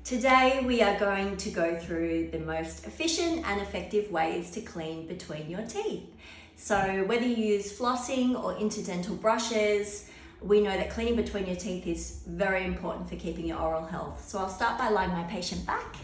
Today we are going to go through the most efficient and effective ways to clean between your teeth. So whether you use flossing or interdental brushes, we know that cleaning between your teeth is very important for keeping your oral health. So I'll start by lying my patient back.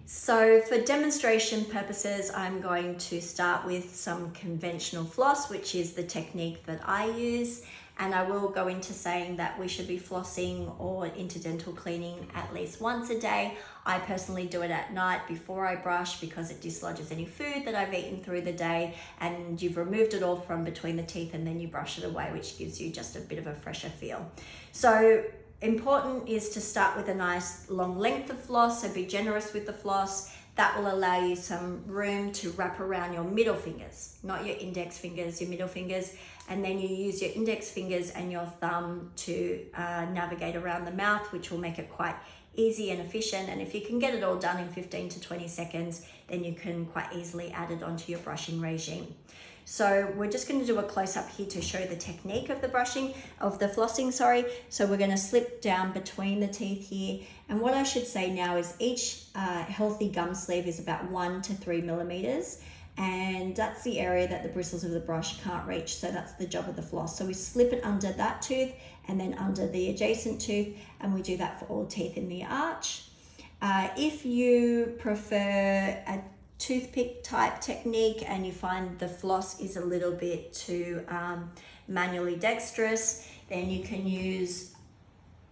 So for demonstration purposes, I'm going to start with some conventional floss, which is the technique that I use. And I will go into saying that we should be flossing or interdental cleaning at least once a day. I personally do it at night before I brush because it dislodges any food that I've eaten through the day, and you've removed it all from between the teeth, and then you brush it away, which gives you just a bit of a fresher feel. So important is to start with a nice long length of floss, so be generous with the floss. That will allow you some room to wrap around your middle fingers, not your index fingers, your middle fingers. And then you use your index fingers and your thumb to navigate around the mouth, which will make it quite easy and efficient. And if you can get it all done in 15 to 20 seconds, then you can quite easily add it onto your brushing regime. So we're just going to do a close up here to show the technique of the flossing. So we're going to slip down between the teeth here. And what I should say now is each healthy gum sleeve is about 1 to 3 millimeters. And that's the area that the bristles of the brush can't reach. So that's the job of the floss. So we slip it under that tooth and then under the adjacent tooth. And we do that for all teeth in the arch. If you prefer a toothpick type technique and you find the floss is a little bit too manually dexterous, then you can use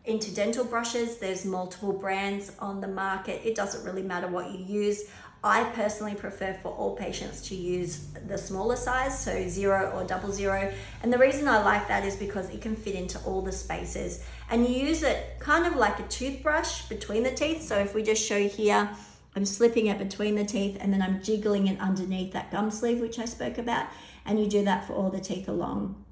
interdental brushes. There's multiple brands on the market. It doesn't really matter what you use. I personally prefer for all patients to use the smaller size, so 0 or 00. And the reason I like that is because it can fit into all the spaces. And you use it kind of like a toothbrush between the teeth. So if we just show here, I'm slipping it between the teeth and then I'm jiggling it underneath that gum sleeve, which I spoke about. And you do that for all the teeth along.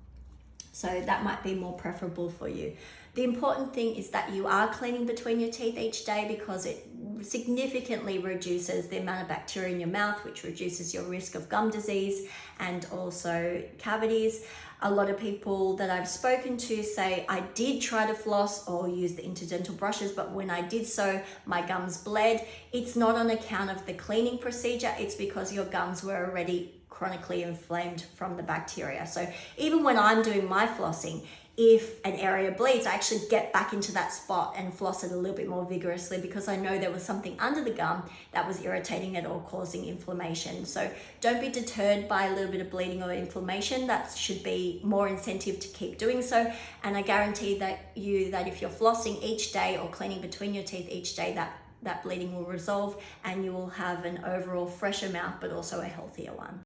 So that might be more preferable for you. The important thing is that you are cleaning between your teeth each day because it significantly reduces the amount of bacteria in your mouth, which reduces your risk of gum disease and also cavities. A lot of people that I've spoken to say, I did try to floss or use the interdental brushes, but when I did so, my gums bled. It's not on account of the cleaning procedure, it's because your gums were already chronically inflamed from the bacteria. So even when I'm doing my flossing, if an area bleeds, I actually get back into that spot and floss it a little bit more vigorously because I know there was something under the gum that was irritating it or causing inflammation. So don't be deterred by a little bit of bleeding or inflammation. That should be more incentive to keep doing so. And I guarantee that if you're flossing each day or cleaning between your teeth each day, that bleeding will resolve and you will have an overall fresher mouth, but also a healthier one.